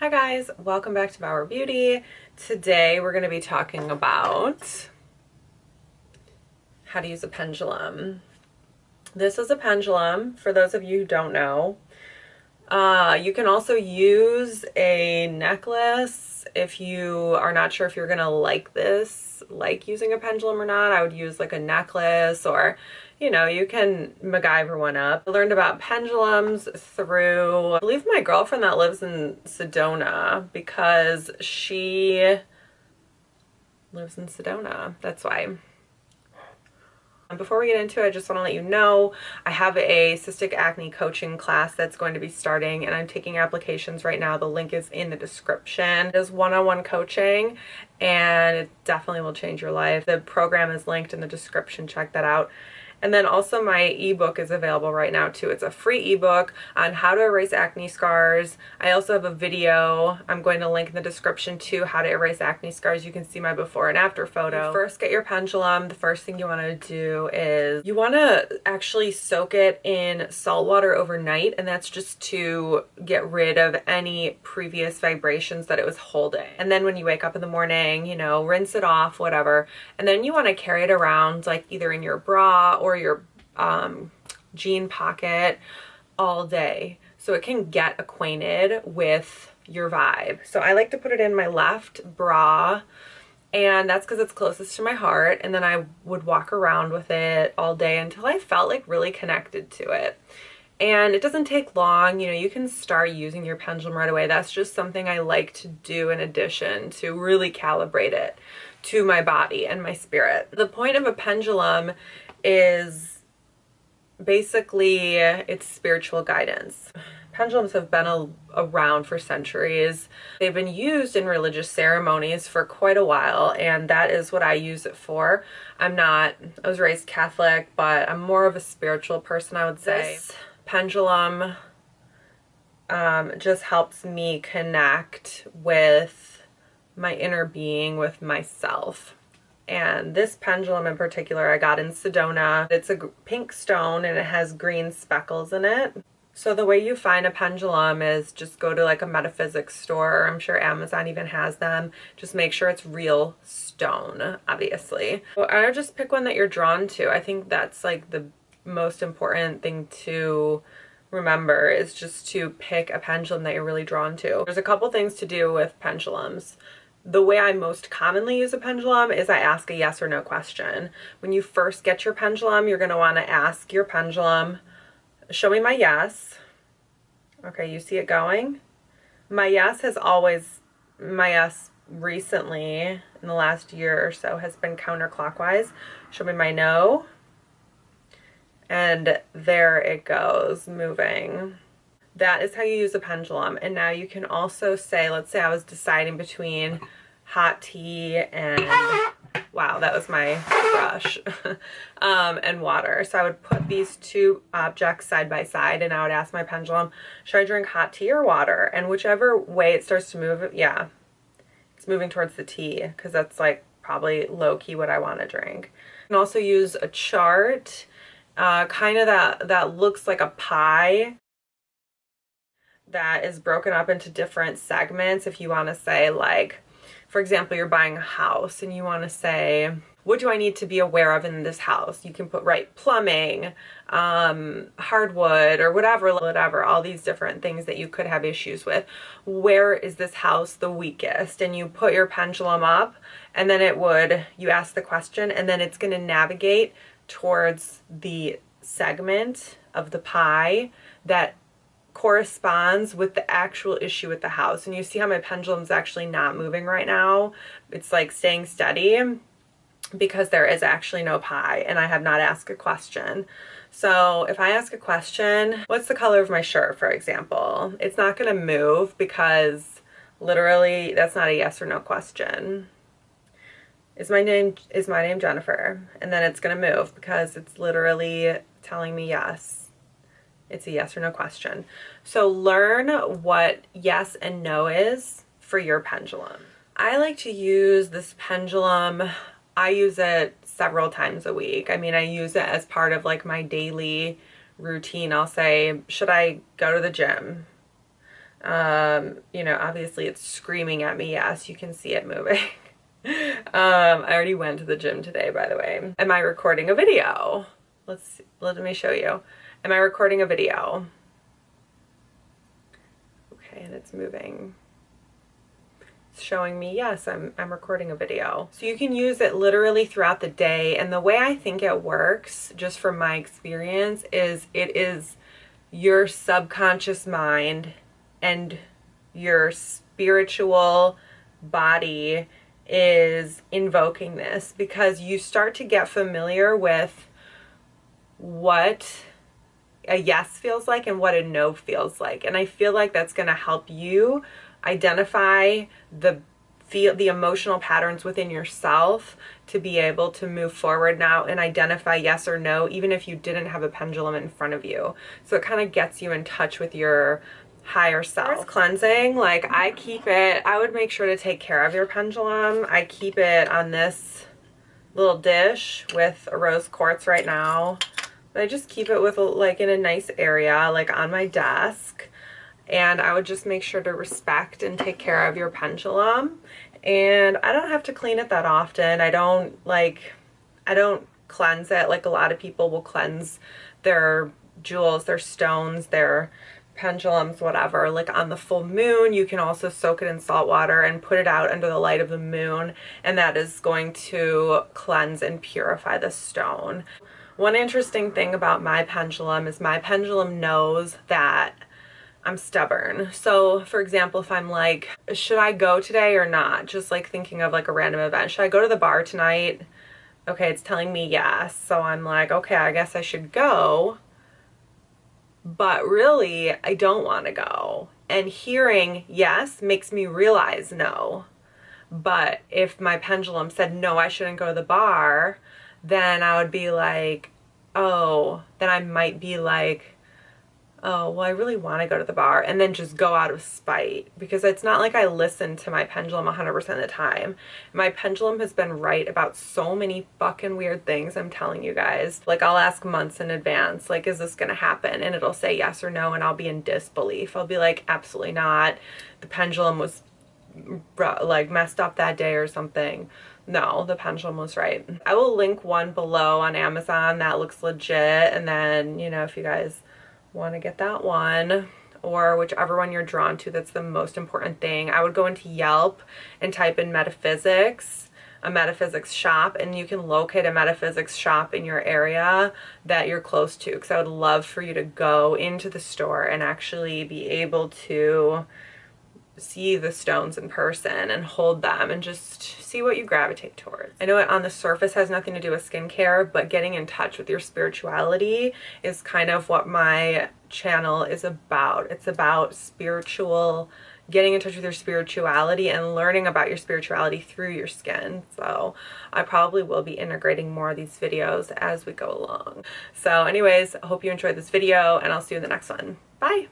Hi guys, welcome back to Bauer Beauty. Today we're going to be talking about how to use a pendulum. This is a pendulum, for those of you who don't know. You can also use a necklace if you are not sure if you're going to like using a pendulum or not. I would use like a necklace, or you can MacGyver one up. I learned about pendulums through, I believe, my girlfriend that lives in Sedona, because she lives in Sedona. That's why. Before we get into it, I just want to let you know I have a cystic acne coaching class that's going to be starting, and I'm taking applications right now. The link is in the description. It is one-on-one coaching, and it definitely will change your life. The program is linked in the description. Check that out. And then also my ebook is available right now too. It's a free ebook on how to erase acne scars. I also have a video I'm going to link in the description too, how to erase acne scars. You can see my before and after photo. You first get your pendulum. The first thing you want to do is you want to actually soak it in salt water overnight, and that's just to get rid of any previous vibrations that it was holding. And then when you wake up in the morning, rinse it off, whatever. And then you want to carry it around like either in your bra or your jean pocket all day, so it can get acquainted with your vibe. So I like to put it in my left bra, and that's because it's closest to my heart, and then I would walk around with it all day until I felt like really connected to it. And it doesn't take long. You can start using your pendulum right away. That's just something I like to do in addition to really calibrate it to my body and my spirit. The point of a pendulum is basically it's spiritual guidance. Pendulums have been around for centuries. They've been used in religious ceremonies for quite a while, and that is what I use it for. I was raised Catholic, but I'm more of a spiritual person, I would say. This pendulum just helps me connect with my inner being, with myself. And this pendulum in particular I got in Sedona. It's a pink stone and it has green speckles in it. So the way you find a pendulum is just go to like a metaphysics store. I'm sure Amazon even has them. Just make sure it's real stone, obviously. Well, I would just pick one that you're drawn to. I think that's like the most important thing to remember, is just to pick a pendulum that you're really drawn to. There's a couple things to do with pendulums. The way I most commonly use a pendulum is I ask a yes or no question. When you first get your pendulum, you're going to want to ask your pendulum, show me my yes. Okay, you see it going? My yes recently, in the last year or so, has been counterclockwise. Show me my no. And there it goes, moving. That is how you use a pendulum. And now you can also say, let's say I was deciding between hot tea and, wow, that was my brush, and water. So I would put these two objects side by side, and I would ask my pendulum, should I drink hot tea or water? And whichever way it starts to move, yeah, it's moving towards the tea, because that's like probably low-key what I want to drink. You can also use a chart, kind of that looks like a pie, that is broken up into different segments. If you want to say, like, for example, you're buying a house and you want to say, what do I need to be aware of in this house? You can put, right, plumbing, hardwood, or whatever, all these different things that you could have issues with. Where is this house the weakest? And you put your pendulum up, and then you ask the question, and then it's going to navigate towards the segment of the pie that corresponds with the actual issue with the house. And you see how my pendulum's actually not moving right now? It's like staying steady because there is actually no pie, and I have not asked a question. So if I ask a question, what's the color of my shirt, for example? It's not going to move, because literally that's not a yes or no question. Is my name Jennifer? And then it's going to move because it's literally telling me yes. It's a yes or no question. So learn what yes and no is for your pendulum. I like to use this pendulum. I use it several times a week. I mean, I use it as part of like my daily routine. I'll say, should I go to the gym? You know, obviously it's screaming at me. Yes, you can see it moving. I already went to the gym today, by the way. Am I recording a video? Let me show you. Am I recording a video? Okay, and it's moving. It's showing me, yes, I'm recording a video. So you can use it literally throughout the day. And the way I think it works, just from my experience, is it is your subconscious mind and your spiritual body is invoking this, because you start to get familiar with what a yes feels like and what a no feels like. And I feel like that's going to help you identify the emotional patterns within yourself to be able to move forward now and identify yes or no, even if you didn't have a pendulum in front of you. So it kind of gets you in touch with your higher self. Cleansing, like I would make sure to take care of your pendulum. I keep it on this little dish with a rose quartz right now. But I just keep it with like in a nice area, like on my desk. And I would just make sure to respect and take care of your pendulum. And I don't have to clean it that often. I don't cleanse it like a lot of people will cleanse their jewels, their stones, their pendulums, whatever. Like on the full moon, you can also soak it in salt water and put it out under the light of the moon, and that is going to cleanse and purify the stone. One interesting thing about my pendulum is my pendulum knows that I'm stubborn. So for example, if I'm like, should I go today or not? Just like thinking of like a random event. Should I go to the bar tonight? Okay, it's telling me yes. So I'm like, okay, I guess I should go. But really, I don't want to go. And hearing yes makes me realize no. But if my pendulum said, no, I shouldn't go to the bar, then I would be like, oh, then I might be like, oh, well, I really want to go to the bar, and then just go out of spite, because it's not like I listen to my pendulum 100% of the time. My pendulum has been right about so many fucking weird things, I'm telling you guys. Like, I'll ask months in advance, like, is this gonna happen? And it'll say yes or no, and I'll be in disbelief. I'll be like, absolutely not. The pendulum was like messed up that day or something. No, the pendulum was right. I will link one below on Amazon that looks legit, and then, you know, if you guys want to get that one, or whichever one you're drawn to, that's the most important thing. I would go into Yelp and type in metaphysics, a metaphysics shop, and you can locate a metaphysics shop in your area that you're close to, because I would love for you to go into the store and actually be able to see the stones in person and hold them and just see what you gravitate towards. I know it on the surface has nothing to do with skincare, but getting in touch with your spirituality is kind of what my channel is about. It's about getting in touch with your spirituality and learning about your spirituality through your skin. So I probably will be integrating more of these videos as we go along. So anyways, I hope you enjoyed this video, and I'll see you in the next one. Bye!